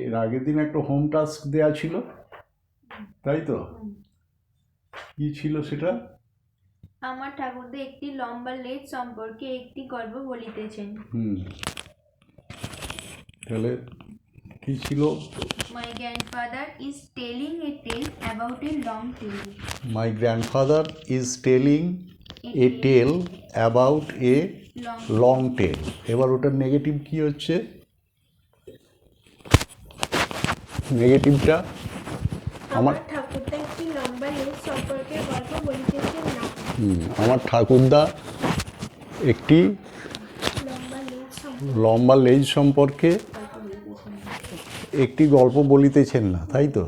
এর আগের দিন একটা হোম টাস্ক দেওয়া ছিল, তাই তো? কি ছিল সেটা? আমার ঠাকুরদা একটি লম্বা লেজ সম্পর্কে একটি গল্প বলিতেছেন। তাহলে কি ছিল? My grandfather is telling a tale about a long tail. My grandfather is telling a tale about a long tail. এবার ওটার নেগেটিভ কি হচ্ছে? নেগেটিভটা আমার ঠাকুরদা একটি লম্বা লেজ সম্পর্কে গল্প বলিতেছেন না। আমার ঠাকুরদা একটি লম্বা লেজ সম্পর্কে একটি গল্প বলিতেছেন না, তাই তো?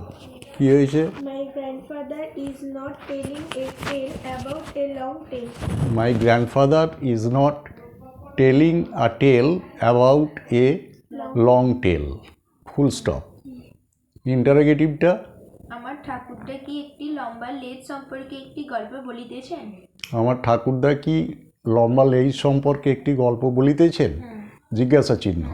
কি হয়েছে? My grandfather is not telling a tale about a long tail. My grandfather is not telling a tale about a long tail, full stop. ইন্টারোগেটিভটা আমার ঠাকুরদা কি একটি লম্বা লেজ সম্পর্কে একটি গল্প বলিতেছেন? আমার ঠাকুরদা কি লম্বা লেজ সম্পর্কে একটি গল্প বলিতেছেন? জিজ্ঞাসা চিহ্ন।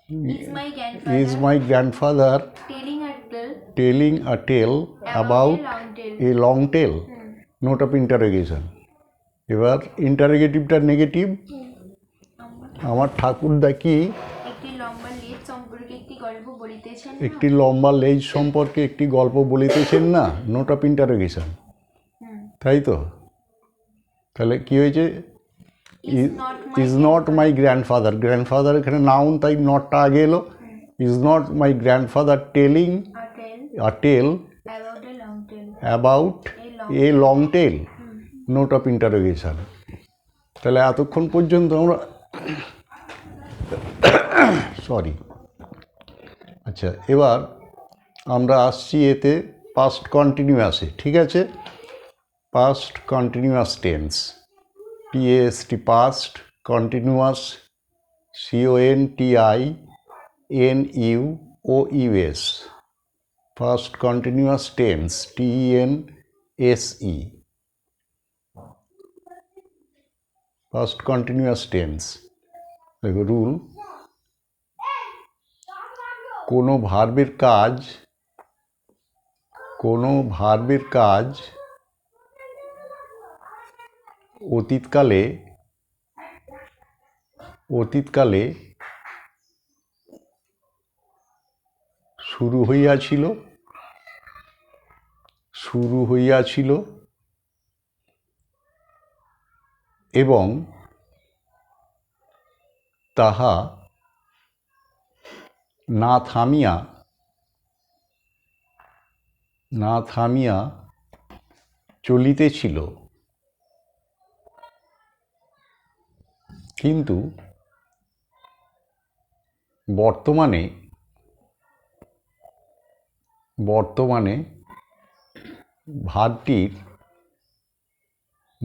Is my grandfather Is my grandfather telling a tale telling a tale about a long tail? a long tail? Note of interrogation. এবার ইন্টারোগেটিভটা নেগেটিভ। আমার ঠাকুরদা কি একটি লম্বা লেজ সম্পর্কে একটি গল্প বলিতেছেন? একটি লম্বা লেজ সম্পর্কে একটি গল্প বলিতেছেন না? নোট অফ ইন্টারোগেশন, তাই তো? তাহলে কি হয়েছে? Is not my grandfather, grandfather এখানে নাউন, তাই নটটা আগে এলো। Is not my grandfather telling a tale About a long tail. About a long tail, note of interrogation. তাহলে এতক্ষণ পর্যন্ত আমরা সরি, আচ্ছা, এবার আমরা আসছি এতে পাস্ট কন্টিনিউয়াসে, ঠিক আছে? Past continuous tense, PST, past continuous, CONTINUOUS, past continuous tense, TENSE, past continuous tense. দেখো রুল, কোনো ভার্বের কাজ অতীতকালে শুরু হইয়াছিল এবং তাহা না থামিয়া চলিতেছিল, কিন্তু বর্তমানে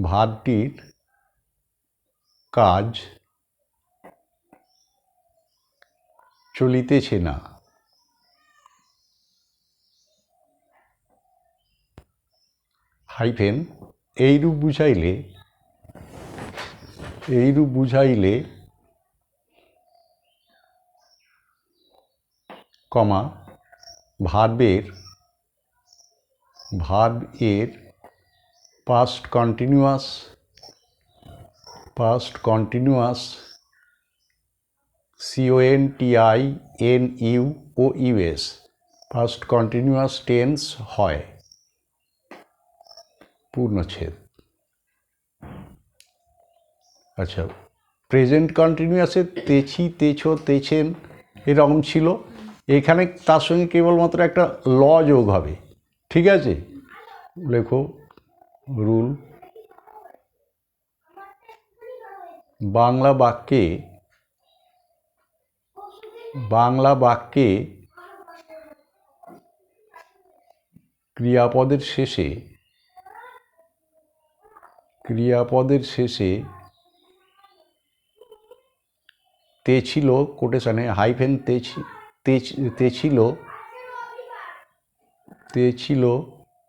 ভারটির কাজ চলিতেছে না। হাইফেন এইরূপ বুঝাইলে কমা ভার্বের past continuous CONTINUOUS, past continuous tense হয়। পূর্ণচ্ছেদ। আচ্ছা, প্রেজেন্ট কন্টিনিউয়াসে তেছি, তেছো, তেছেন এরকম ছিল। এখানে তার সঙ্গে কেবলমাত্র একটা ল যোগ হবে, ঠিক আছে? লেখো রুল, বাংলা বাক্যে ক্রিয়াপদের শেষে তে ছিল কোটেশনে হাইফেন তে ছিল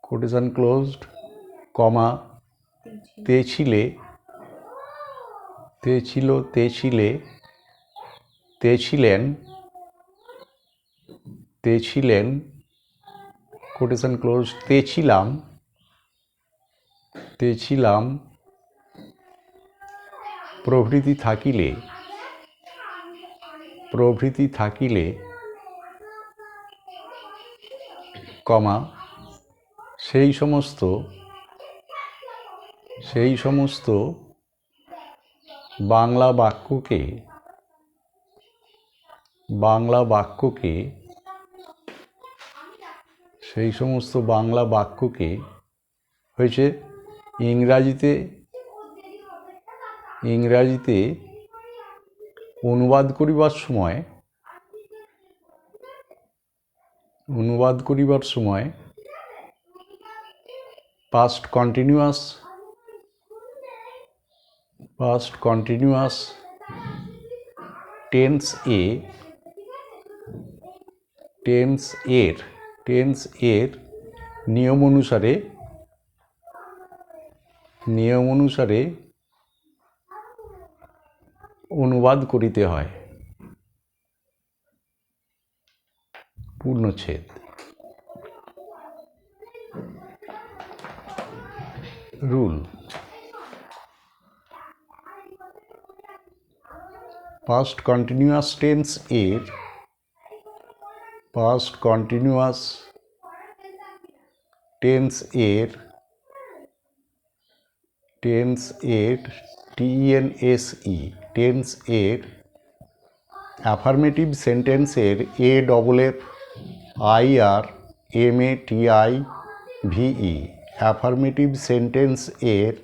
কোটেশন ক্লোজড, কমা তেছিলে, তেছিলেন, তে ছিলেন, কোটেশন ক্লোজ, তে ছিলাম, তে ছিলাম, প্রভৃতি থাকিলে, প্রভৃতি থাকিলে, কমা, সেই সমস্ত, সেই সমস্ত বাংলা বাক্যকে, বাংলা বাক্যকে, সেই সমস্ত বাংলা বাক্যকে হয়েছে ইংরাজিতে, ইংরাজিতে অনুবাদ করিবার সময়, অনুবাদ করিবার সময় past continuous, past continuous tense এ, টেন্স এর, টেন্স এর নিয়ম অনুসারে, নিয়ম অনুসারে অনুবাদ করিতে হয়। পূর্ণচ্ছেদ। রুল, পাস্ট কন্টিনিউয়াস টেন্স এর, পাস্ট কন্টিনিউয়াস টেন্স এর, টেন্স এর, TENSE, টেন্স এর অ্যাফার্মেটিভ সেন্টেন্সের AFFIRMATIVE, অ্যাফার্মেটিভ সেন্টেন্স এর,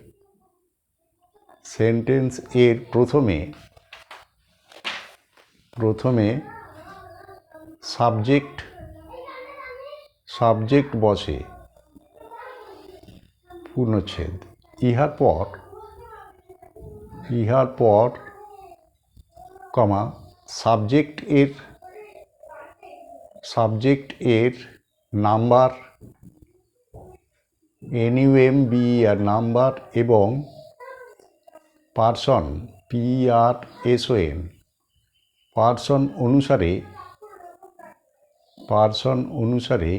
সেন্টেন্স এর প্রথমে, প্রথমে সাবজেক্ট, সাবজেক্ট বসে। পূর্ণচ্ছেদ। ইহার পর, ইহার পর কমা, সাবজেক্ট এর, সাবজেক্ট এর নাম্বার, NUMBER নাম্বার এবং পার্সন PERSON, পার্সন অনুসারে, পার্সন অনুসারে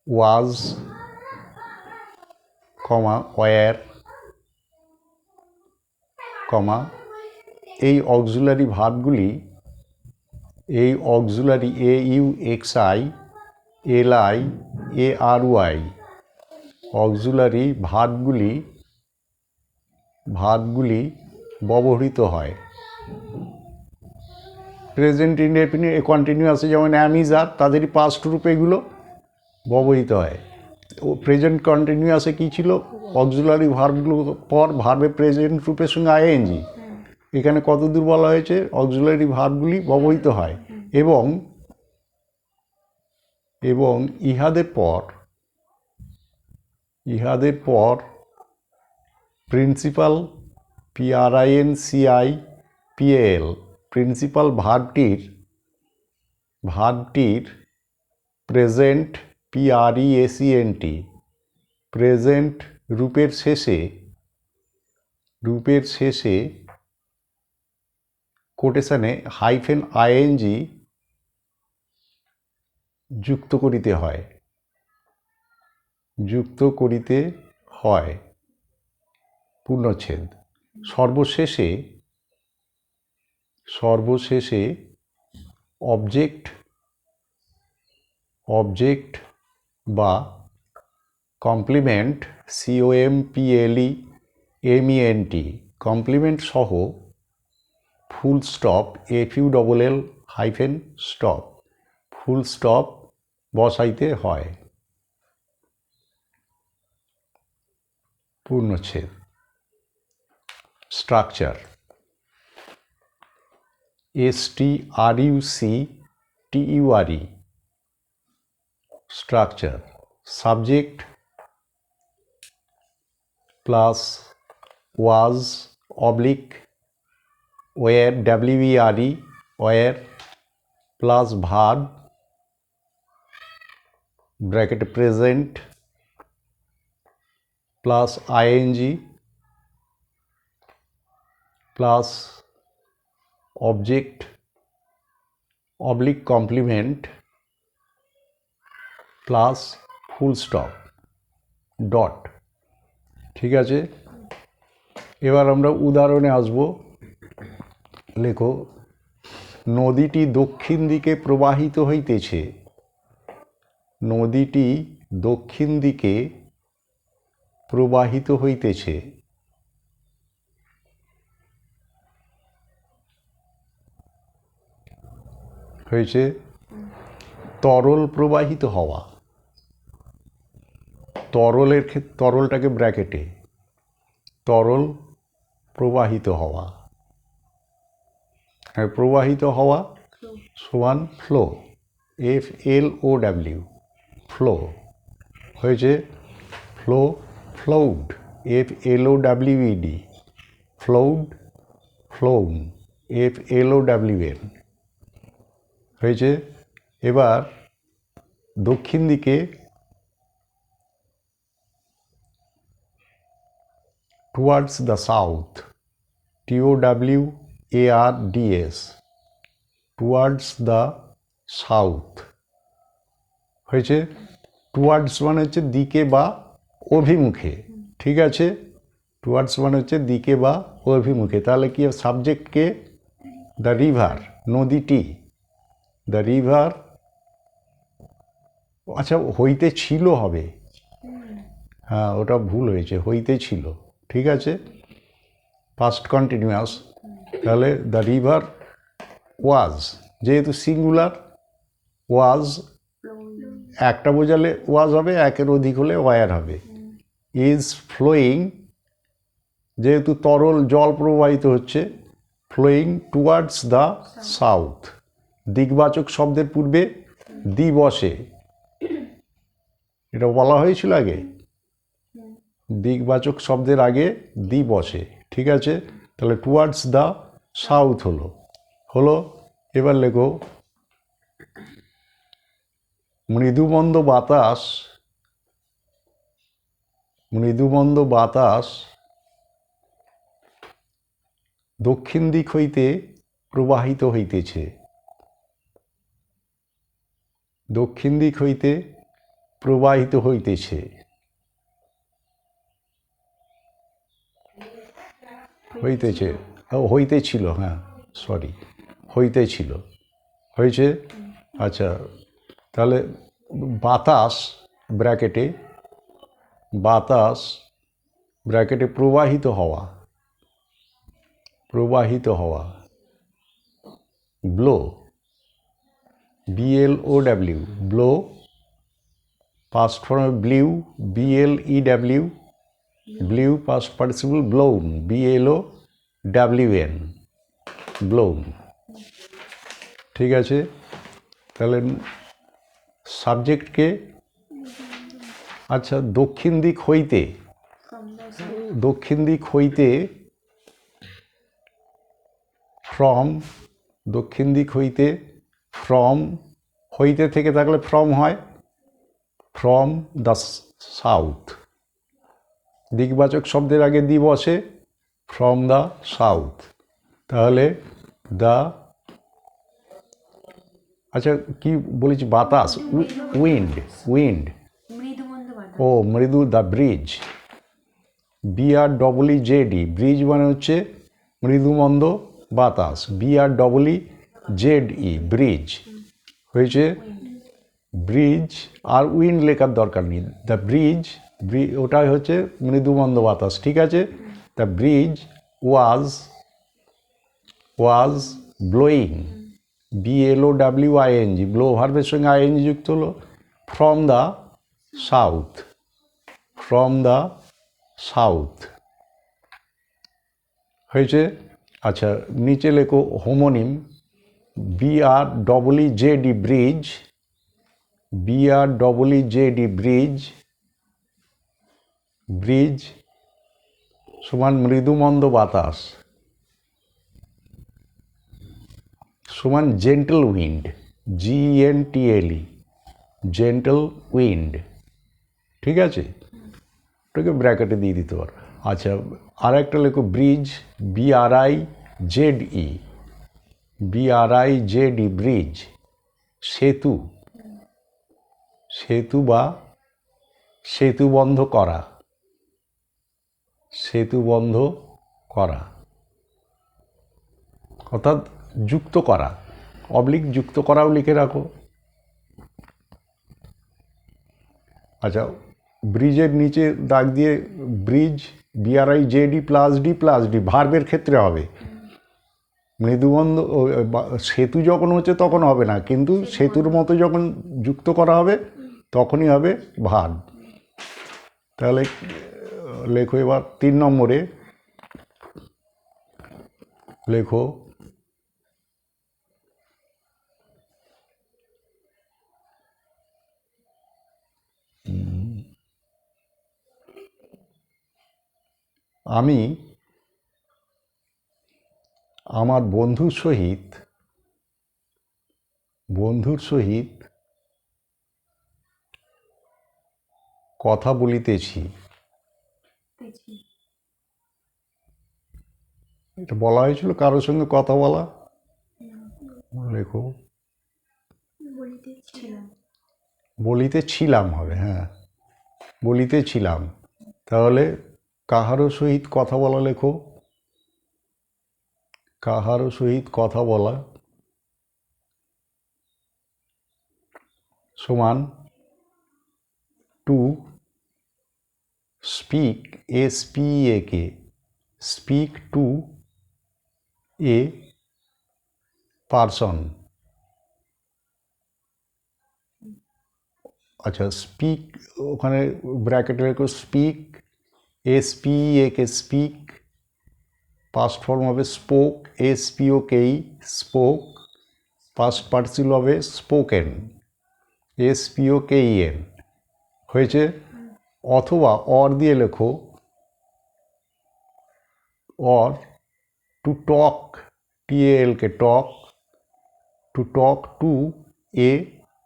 ওয়াজ, কমা, ওয়্যার, কমা, এই অক্সিলারি ভার্বগুলি, এই auxiliary AUXI LI ARY auxiliary ভার্বগুলি, ভার্বগুলি ব্যবহৃত হয়। প্রেজেন্ট ইনডেফিনিট কন্টিনিউয়াসে যেমন অ্যাম ইজ আর, তাদেরই পাস্ট রূপে এগুলো ব্যবহৃত হয়। ও প্রেজেন্ট কন্টিনিউয়াসে কী ছিল, অক্সিলারি ভার্বগুলো পর ভার্বে প্রেজেন্ট রূপের সঙ্গে ING। এখানে কতদূর বলা হয়েছে অক্সিলারি ভার্বগুলি ব্যবহৃত হয় এবং, এবং ইহাদের পর, ইহাদের পর প্রিন্সিপাল PRINCIPAL, প্রিন্সিপাল ভার্বটির, ভার্বটির প্রেজেন্ট PRESENT, প্রেজেন্ট রূপের শেষে, রূপের শেষে কোটেশনে -ING যুক্ত করিতে হয়, যুক্ত করিতে হয়। পূর্ণচ্ছেদ। সর্বশেষে, সর্বশেষে অবজেক্ট, অবজেক্ট বা কমপ্লিমেন্ট COMPLEMENT, কমপ্লিমেন্ট সহ full stop FULL stop, full stop বসাইতে হয়। পূর্ণচ্ছেদ। Structure, STRUCTURE, structure, subject plus was oblique were WERE, were plus verb bracket present plus ING plus object oblique complement plus full stop dot. ঠিক আছে, এবার আমরা উদাহরণে আসব। লেখো, নদীটি দক্ষিণ দিকে প্রবাহিত হইতেছে। নদীটি দক্ষিণ দিকে প্রবাহিত হইতেছে। হয়েছে। তরল প্রবাহিত হওয়া, তরলের ক্ষেত্রে তরলটাকে ব্র্যাকেটে, তরল প্রবাহিত হওয়া, হ্যাঁ প্রবাহিত হওয়া সমান ফ্লো, FLOW, ফ্লো। হয়েছে। Flow, flood, FLOWED, flood, flown, FLOWN। হয়েছে। এবার দক্ষিণ দিকে towards the south, TOWARDS, towards the south. হয়েছে। টুয়ার্ডস মানে হচ্ছে দিকে বা অভিমুখে। ঠিক আছে, টুয়ার্ডস মানে হচ্ছে দিকে বা অভিমুখে। তাহলে কি সাবজেক্টকে দ্য রিভার, নদীটি, দ্য রিভার। আচ্ছা, হইতে ছিল হবে, হ্যাঁ ওটা ভুল হয়েছে, হইতে ছিল। ঠিক আছে, পাস্ট কন্টিনিউয়াস। তাহলে দ্য রিভার ওয়াজ, যেহেতু সিঙ্গুলার, ওয়াজ একটা বোঝালে ওয়াজ হবে, একের অধিক হলে ওয়ার হবে। ইজ ফ্লোয়িং, যেহেতু তরল জল প্রবাহিত হচ্ছে, ফ্লোয়িং টুয়ার্ডস দ্য সাউথ। দিকবাচক শব্দের পূর্বে দি বসে, এটা বলা হয়েছিল আগে, দিকবাচক শব্দের আগে দি বসে। ঠিক আছে, তাহলে টুয়ার্ডস দ্য সাউথ হলো হলো এবার লেখো, মৃদুমন্দ বাতাস, মৃদুমন্দ বাতাস দক্ষিণ দিক হইতে প্রবাহিত হইতেছে। দক্ষিণ দিক হইতে প্রবাহিত হইতেছে। হইতেছে, হইতেছিল, হ্যাঁ সরি, হইতেছিল। হয়েছে। আচ্ছা, তাহলে বাতাস ব্র্যাকেটে, বাতাস ব্র্যাকেটে প্রবাহিত হওয়া, প্রবাহিত হওয়া, ব্লো, BLOW, ব্লো, পাস্ট ফর্মে blew, BLEW, blew, past participle blown, BLOWN, blown. ঠিক আছে, তাহলে সাবজেক্টকে, আচ্ছা দক্ষিণ দিক হইতে, দক্ষিণ দিক হইতে, ফ্রম, দক্ষিণ দিক হইতে, ফ্রম, হইতে থেকে থাকলে ফ্রম হয়, ফ্রম দ্য সাউথ। দিকবাচক শব্দের আগে দি বসে, ফ্রম দ্য সাউথ। তাহলে দ্য, আচ্ছা কি বলেছি, বাতাস, উইন্ড, উইন্ড, ও মৃদু, দ্য ব্রিজ, BREEZ, ব্রিজ মানে হচ্ছে মৃদুমন্দ বাতাস, BREEZ, ব্রিজ। হয়েছে। ব্রিজ আর উইন্ড লেখার দরকার নেই, দ্য ব্রিজ, ওটাই হচ্ছে মৃদুমন্দ বাতাস। ঠিক আছে, the breeze was blowing, BLOWING, blow ভার্বের সঙ্গে ING যুক্ত হলো, from the south, from the south. হয়েছে। আচ্ছা, নিচে লেখো homonym, BREEZ, breeze, BREEZ, breeze, breeze সমান মৃদুমন্দ বাতাস সমান gentle wind, GENTLE, gentle wind. ঠিক আছে, ওটাকে ব্র্যাকেটে দিয়ে দিতে পারো। আচ্ছা, আর একটা লেখো ব্রিজ, BRIZE, BRIJD, ব্রিজ, সেতু, সেতু বা সেতু বন্ধ করা, সেতু বন্ধ করা অর্থাৎ যুক্ত করা, অবলিক যুক্ত করাও লিখে রাখো। আচ্ছা, ব্রিজের নিচে দাগ দিয়ে ব্রিজ, BRIJD প্লাস ডি ভার্বের ক্ষেত্রে হবে। মৃদুবন্ধ সেতু যখন হচ্ছে তখন হবে না, কিন্তু সেতুর মতো যখন যুক্ত করা হবে তখনই হবে ভার্ব। তাহলে লেখো এবার 3 নম্বরে লেখো আমি আমার বন্ধুর সহিত কথা বলিতেছি। এটা বলা হয়েছিল কারোর সঙ্গে কথা বলা, লেখো বলিতেছিলাম হবে, হ্যাঁ বলিতেছিলাম। তাহলে কাহারও সহিত কথা বলা লেখো, কাহারও সহিত কথা বলা সমান to speak, SPEAK, speak to a person. আচ্ছা, স্পিক ওখানে ব্র্যাকেটে রেখো, speak, SPEAK, speak, past form হবে spoke, SPOKE, spoke, past participle হবে স্পোকেন, SPOKEN। হয়েছে? অথবা অর দিয়ে লেখো, or to talk, TALK, talk, to talk to a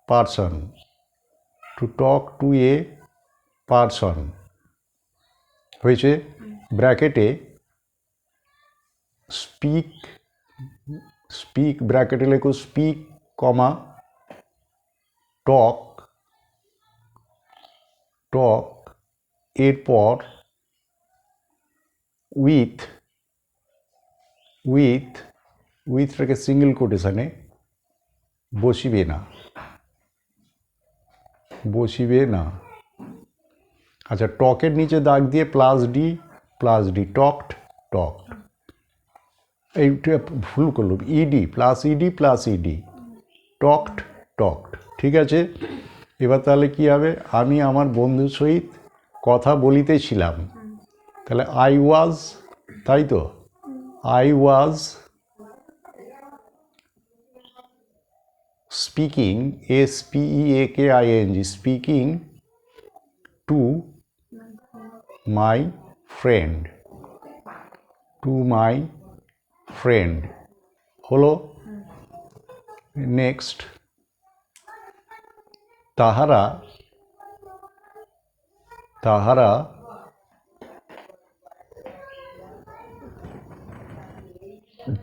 person, to talk to a person. হয়েছে? ব্র্যাকেটে স্পিক, স্পিক ব্র্যাকেটে লেখো স্পিক, কমা টক, টক এরপর উইথটাকে সিঙ্গেল কোটেশনে বসিবে না, বসিবে না। আচ্ছা, টকের নিচে দাগ দিয়ে প্লাস ডি, টকড, এইটা ভুল করলাম, প্লাস ইডি, টকড। ঠিক আছে? এবার তাহলে কি হবে? আমি আমার বন্ধুর সহিত কথা বলিতেছিলাম, তাহলে আই ওয়াজ, তাই তো, I was speaking, SPEAKING, speaking to my friend, হলো। নেক্সট, তাহারা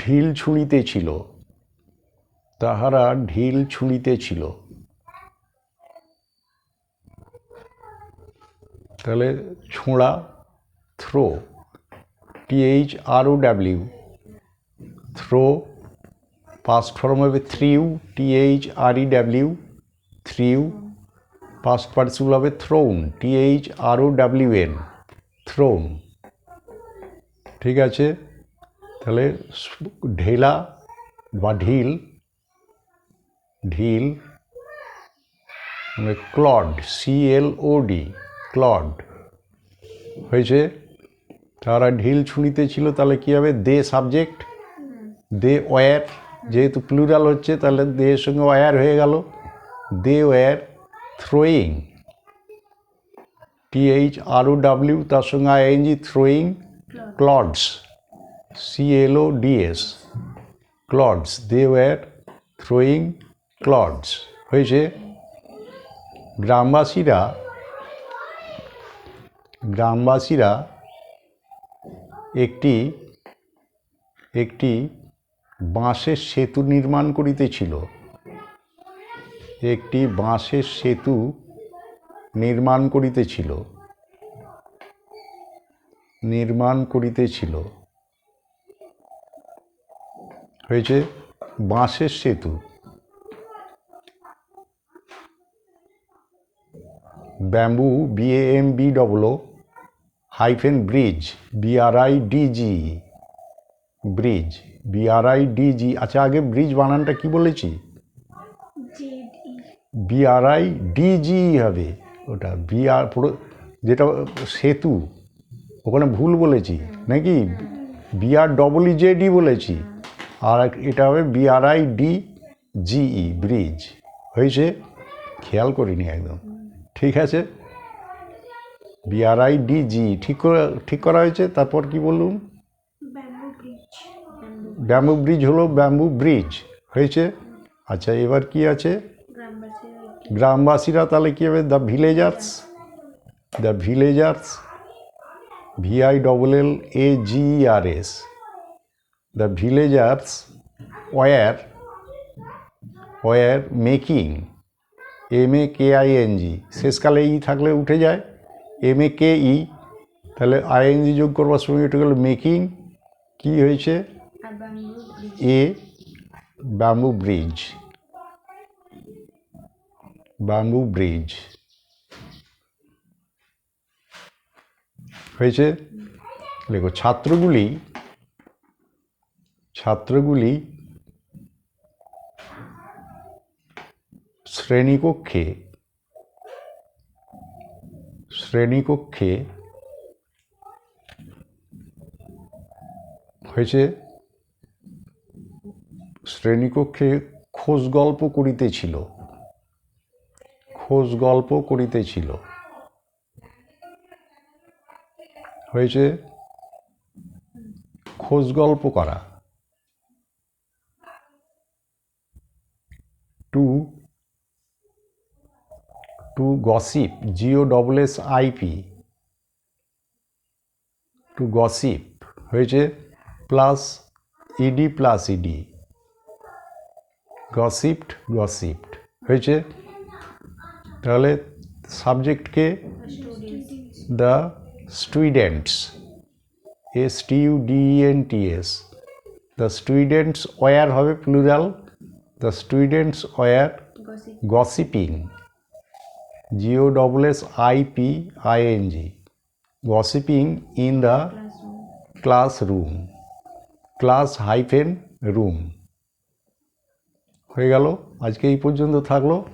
ঢিল ছুঁড়িতেছিল, তাহলে ছোঁড়া, throw, THROW, throw, past form হবে threw, THREW, threw, past participle হবে থ্রোন, THROWN, থ্রোন। ঠিক আছে? তাহলে ঢেলা বা ঢিল, ক্লড, CLOD, ক্লড। হয়েছে? তারা ঢিল ছুঁড়িতেছিল, তাহলে কী হবে? দে সাবজেক্ট, দে ওয়্যার, যেহেতু প্লুরাল হচ্ছে তাহলে দেয়ের সঙ্গে ওয়্যার হয়ে গেল, দে ওয়্যার থ্রোয়িং, THROW তার সঙ্গে ING, throwing clods, CLODS, clods, they were throwing clods. হয়েছে? গ্রামবাসীরা একটি বাঁশের সেতু নির্মাণ করিতেছিল। একটি বাঁশের সেতু নির্মাণ করিতেছিল। হয়েছে বাঁশের সেতু। Bamboo BAMBOO hyphen bridge BRIDG bridge BRIDG। আচ্ছা, আগে ব্রিজ বানানটা কি বলেছি? BRIDG হবে ওটা। পুরো যেটা সেতু ওখানে ভুল বলেছি নাকি? BREEZ বলেছি, আর এটা হবে BRIDGE ব্রিজ। হয়েছে? খেয়াল করিনি একদম। ঠিক আছে, BRIDG ঠিক করা হয়েছে। তারপর কি বলুন? ব্যাম্বু ব্রিজ হলো ব্যাম্বু ব্রিজ। হয়েছে? আচ্ছা, এবার কি আছে? গ্রামবাসীরা তাহলে কী হবে? The villagers VILLAGERS the villagers war making MAKING, শেষকালে ই থাকলে উঠে যায়, MAKE, তাহলে ING যোগ করবার সময় এটা গেল মেকিং। কি হয়েছে? ব্যাম্বু ব্রিজ হয়েছে। দেখো, ছাত্রগুলি শ্রেণীকক্ষে হয়েছে শ্রেণীকক্ষে খোশ গল্প করিতেছিল। হয়েছে খোশ গল্প করা। To gossip GOSSIP to gossip হয়েছে প্লাস ED গসিপড হয়েছে। তাহলে সাবজেক্টকে the students STUDENTS the students were হবে plural. The students were gossiping GOSSIPING gossiping in the classroom classroom. হয়ে গেল। আজকে এই পর্যন্ত থাকলো।